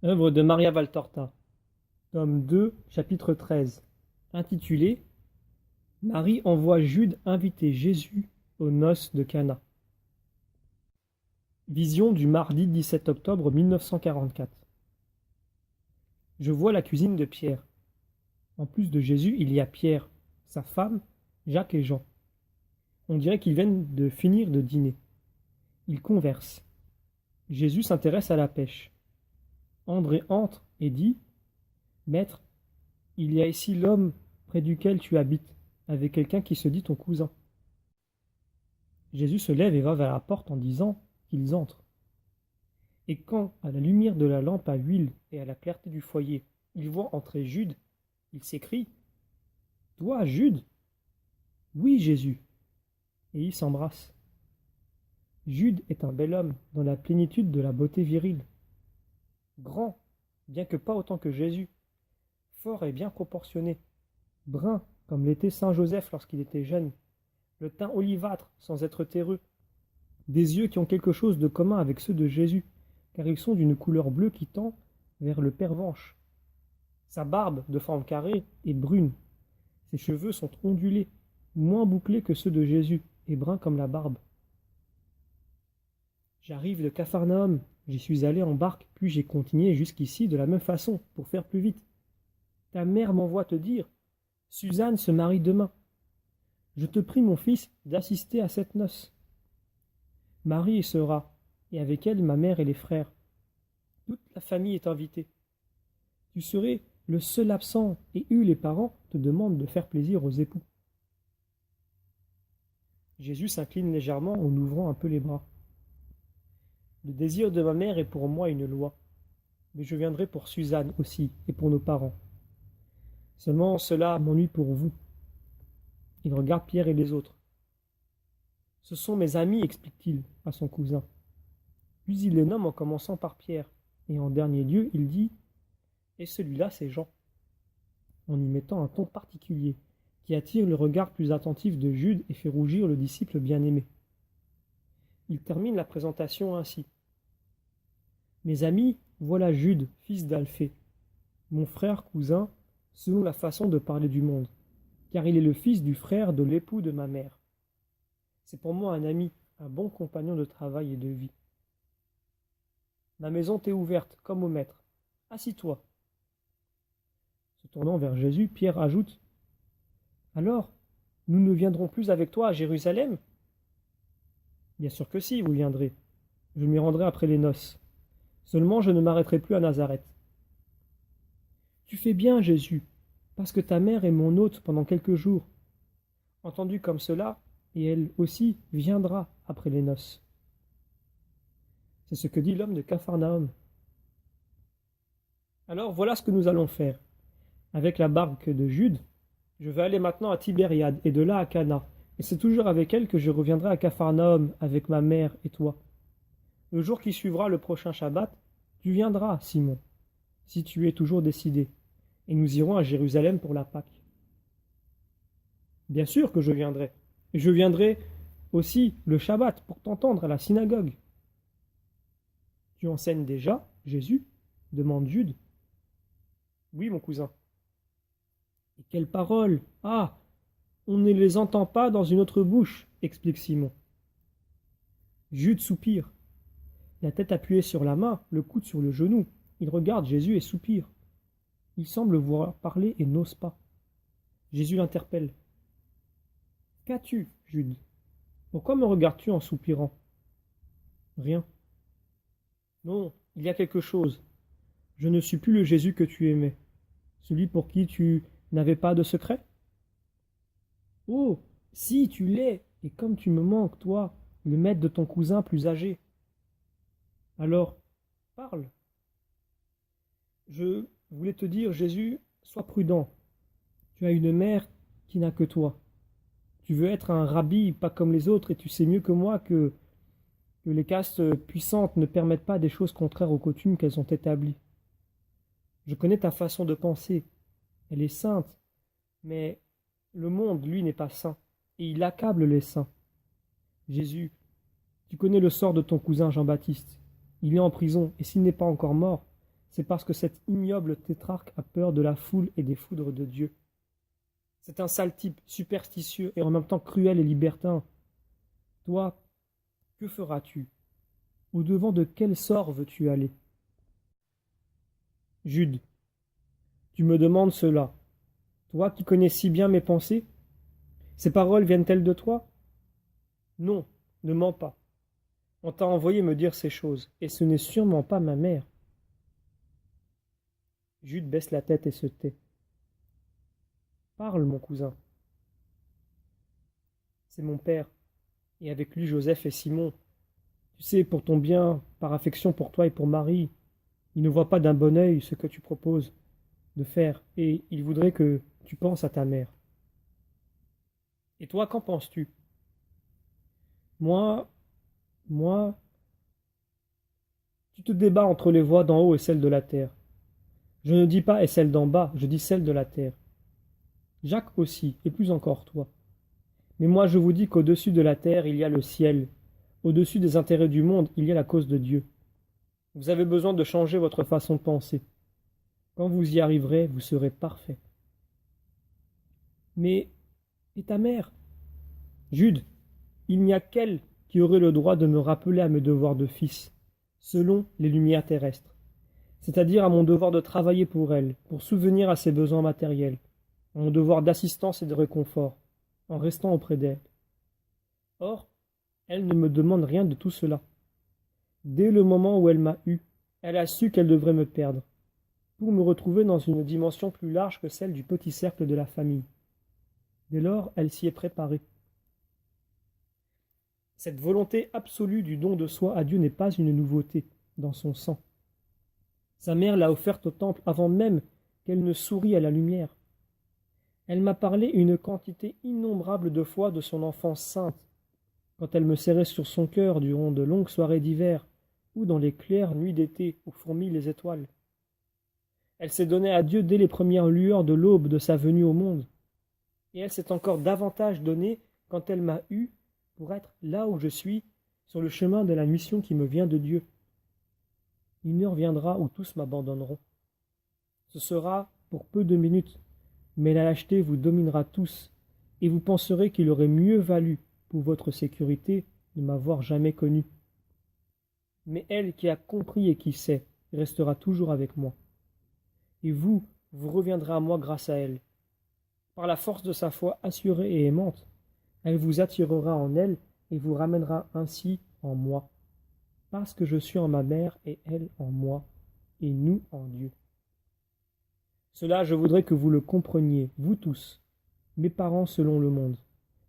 Œuvre de Maria Valtorta, tome 2, chapitre 13, intitulé Marie envoie Jude inviter Jésus aux noces de Cana. Vision du mardi 17 octobre 1944. Je vois la cuisine de Pierre. En plus de Jésus, il y a Pierre, sa femme, Jacques et Jean. On dirait qu'ils viennent de finir de dîner. Ils conversent. Jésus s'intéresse à la pêche. André entre et dit « Maître, il y a ici l'homme près duquel tu habites, avec quelqu'un qui se dit ton cousin. » Jésus se lève et va vers la porte en disant qu'ils entrent. Et quand, à la lumière de la lampe à huile et à la clarté du foyer, il voit entrer Jude, il s'écrie « Toi, Jude ?» ?»« Oui, Jésus. » Et ils s'embrassent. Jude est un bel homme dans la plénitude de la beauté virile. Grand, bien que pas autant que Jésus, fort et bien proportionné, brun comme l'était saint Joseph lorsqu'il était jeune, le teint olivâtre sans être terreux, des yeux qui ont quelque chose de commun avec ceux de Jésus, car ils sont d'une couleur bleue qui tend vers le pervenche. Sa barbe, de forme carrée, est brune. Ses cheveux sont ondulés, moins bouclés que ceux de Jésus, et bruns comme la barbe. J'arrive de Capharnaüm, j'y suis allé en barque, puis j'ai continué jusqu'ici de la même façon, pour faire plus vite. Ta mère m'envoie te dire, Suzanne se marie demain. Je te prie, mon fils, d'assister à cette noce. Marie y sera, et avec elle ma mère et les frères. Toute la famille est invitée. Tu serais le seul absent, et les parents te demandent de faire plaisir aux époux. Jésus s'incline légèrement en ouvrant un peu les bras. Le désir de ma mère est pour moi une loi, mais je viendrai pour Suzanne aussi, et pour nos parents. Seulement cela m'ennuie pour vous. Il regarde Pierre et les autres. Ce sont mes amis, explique-t-il à son cousin. Puis il les nomme en commençant par Pierre, et en dernier lieu, il dit « Et celui-là, c'est Jean », en y mettant un ton particulier, qui attire le regard plus attentif de Jude et fait rougir le disciple bien-aimé. Il termine la présentation ainsi. « Mes amis, voilà Jude, fils d'Alphée, mon frère cousin, selon la façon de parler du monde, car il est le fils du frère de l'époux de ma mère. C'est pour moi un ami, un bon compagnon de travail et de vie. Ma maison t'est ouverte, comme au maître. Assis-toi. » Se tournant vers Jésus, Pierre ajoute « Alors, nous ne viendrons plus avec toi à Jérusalem ?»« Bien sûr que si, vous viendrez. Je m'y rendrai après les noces. Seulement, je ne m'arrêterai plus à Nazareth. » « Tu fais bien, Jésus, parce que ta mère est mon hôte pendant quelques jours. » Entendu comme cela, et elle aussi viendra après les noces. C'est ce que dit l'homme de Capharnaüm. Alors voilà ce que nous allons faire. Avec la barque de Jude, je vais aller maintenant à Tibériade et de là à Cana, et c'est toujours avec elle que je reviendrai à Capharnaüm avec ma mère et toi. Le jour qui suivra le prochain Shabbat, tu viendras, Simon, si tu es toujours décidé, et nous irons à Jérusalem pour la Pâque. Bien sûr que je viendrai, et je viendrai aussi le Shabbat pour t'entendre à la synagogue. Tu enseignes déjà, Jésus ? Demande Jude. Oui, mon cousin. Et quelles paroles! Ah! On ne les entend pas dans une autre bouche, explique Simon. Jude soupire. La tête appuyée sur la main, le coude sur le genou. Il regarde Jésus et soupire. Il semble vouloir parler et n'ose pas. Jésus l'interpelle. Qu'as-tu, Jude? Pourquoi me regardes-tu en soupirant? Rien. Non, il y a quelque chose. Je ne suis plus le Jésus que tu aimais, celui pour qui tu n'avais pas de secret? Oh, si, tu l'es, et comme tu me manques, toi, le maître de ton cousin plus âgé. Alors, parle. Je voulais te dire, Jésus, sois prudent. Tu as une mère qui n'a que toi. Tu veux être un rabbi, pas comme les autres, et tu sais mieux que moi que les castes puissantes ne permettent pas des choses contraires aux coutumes qu'elles ont établies. Je connais ta façon de penser. Elle est sainte, mais le monde, lui, n'est pas saint, et il accable les saints. Jésus, tu connais le sort de ton cousin Jean-Baptiste. Il est en prison, et s'il n'est pas encore mort, c'est parce que cet ignoble tétrarque a peur de la foule et des foudres de Dieu. C'est un sale type, superstitieux et en même temps cruel et libertin. Toi, que feras-tu? Au-devant de quel sort veux-tu aller? Jude, tu me demandes cela. Toi qui connais si bien mes pensées? Ces paroles viennent-elles de toi? Non, ne mens pas. On t'a envoyé me dire ces choses, et ce n'est sûrement pas ma mère. Jude baisse la tête et se tait. Parle, mon cousin. C'est mon père, et avec lui Joseph et Simon. Tu sais, pour ton bien, par affection pour toi et pour Marie, il ne voit pas d'un bon œil ce que tu proposes de faire, et il voudrait que tu penses à ta mère. Et toi, qu'en penses-tu? Moi, moi, tu te débats entre les voix d'en haut et celles de la terre. Je ne dis pas et celle d'en bas, je dis celle de la terre. Jacques aussi, et plus encore toi. Mais moi je vous dis qu'au-dessus de la terre il y a le ciel. Au-dessus des intérêts du monde il y a la cause de Dieu. Vous avez besoin de changer votre façon de penser. Quand vous y arriverez, vous serez parfait. Mais, et ta mère? Jude, il n'y a qu'elle qui aurait le droit de me rappeler à mes devoirs de fils, selon les lumières terrestres, c'est-à-dire à mon devoir de travailler pour elle, pour souvenir à ses besoins matériels, à mon devoir d'assistance et de réconfort, en restant auprès d'elle. Or, elle ne me demande rien de tout cela. Dès le moment où elle m'a eu, elle a su qu'elle devrait me perdre, pour me retrouver dans une dimension plus large que celle du petit cercle de la famille. Dès lors, elle s'y est préparée. Cette volonté absolue du don de soi à Dieu n'est pas une nouveauté dans son sang. Sa mère l'a offerte au temple avant même qu'elle ne sourit à la lumière. Elle m'a parlé une quantité innombrable de fois de son enfance sainte, quand elle me serrait sur son cœur durant de longues soirées d'hiver, ou dans les claires nuits d'été où fourmillent les étoiles. Elle s'est donnée à Dieu dès les premières lueurs de l'aube de sa venue au monde, et elle s'est encore davantage donnée quand elle m'a eu pour être là où je suis, sur le chemin de la mission qui me vient de Dieu. Une heure viendra où tous m'abandonneront. Ce sera pour peu de minutes, mais la lâcheté vous dominera tous, et vous penserez qu'il aurait mieux valu, pour votre sécurité, de m'avoir jamais connu. Mais elle qui a compris et qui sait, restera toujours avec moi. Et vous, vous reviendrez à moi grâce à elle. Par la force de sa foi assurée et aimante, elle vous attirera en elle et vous ramènera ainsi en moi, parce que je suis en ma mère et elle en moi, et nous en Dieu. Cela, je voudrais que vous le compreniez, vous tous, mes parents selon le monde,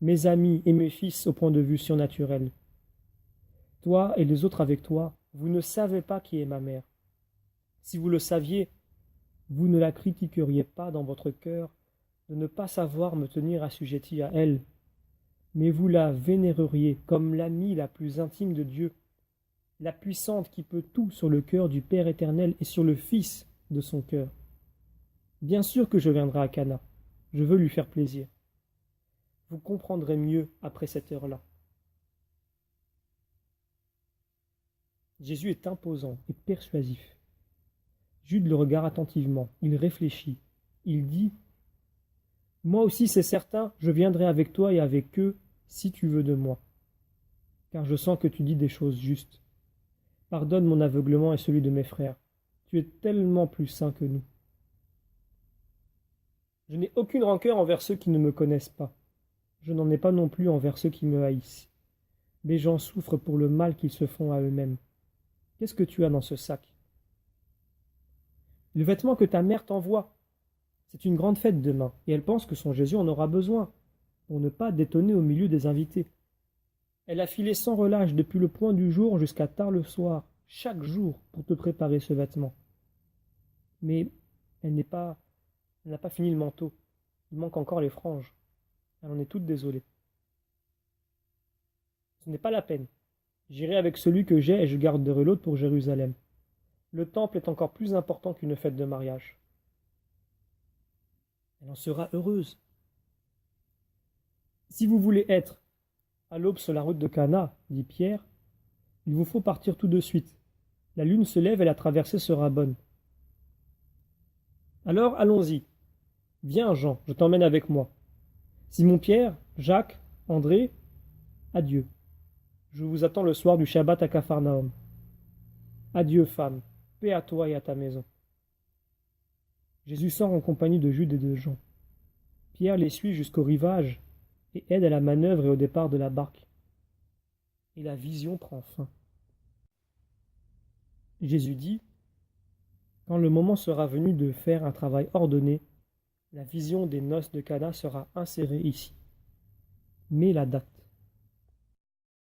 mes amis et mes fils au point de vue surnaturel. Toi et les autres avec toi, vous ne savez pas qui est ma mère. Si vous le saviez, vous ne la critiqueriez pas dans votre cœur de ne pas savoir me tenir assujetti à elle, mais vous la vénéreriez comme l'amie la plus intime de Dieu, la puissante qui peut tout sur le cœur du Père éternel et sur le Fils de son cœur. Bien sûr que je viendrai à Cana, je veux lui faire plaisir. Vous comprendrez mieux après cette heure-là. Jésus est imposant et persuasif. Jude le regarde attentivement, il réfléchit. Il dit « Moi aussi c'est certain, je viendrai avec toi et avec eux, si tu veux de moi. Car je sens que tu dis des choses justes. Pardonne mon aveuglement et celui de mes frères. Tu es tellement plus saint que nous. Je n'ai aucune rancœur envers ceux qui ne me connaissent pas. Je n'en ai pas non plus envers ceux qui me haïssent. Les gens souffrent pour le mal qu'ils se font à eux-mêmes. Qu'est-ce que tu as dans ce sac? Le vêtement que ta mère t'envoie. C'est une grande fête demain, et elle pense que son Jésus en aura besoin, pour ne pas détonner au milieu des invités. Elle a filé sans relâche depuis le point du jour jusqu'à tard le soir, chaque jour, pour te préparer ce vêtement. Mais elle n'a pas fini le manteau. Il manque encore les franges. Elle en est toute désolée. Ce n'est pas la peine. J'irai avec celui que j'ai et je garderai l'autre pour Jérusalem. Le temple est encore plus important qu'une fête de mariage. Elle en sera heureuse. Si vous voulez être à l'aube sur la route de Cana, dit Pierre, il vous faut partir tout de suite. La lune se lève et la traversée sera bonne. Alors allons-y. Viens, Jean, je t'emmène avec moi. Simon-Pierre, Jacques, André, adieu. Je vous attends le soir du Shabbat à Capharnaüm. Adieu, femme, paix à toi et à ta maison. Jésus sort en compagnie de Jude et de Jean. Pierre les suit jusqu'au rivage et aide à la manœuvre et au départ de la barque. Et la vision prend fin. Jésus dit, quand le moment sera venu de faire un travail ordonné, la vision des noces de Cana sera insérée ici. Mais la date.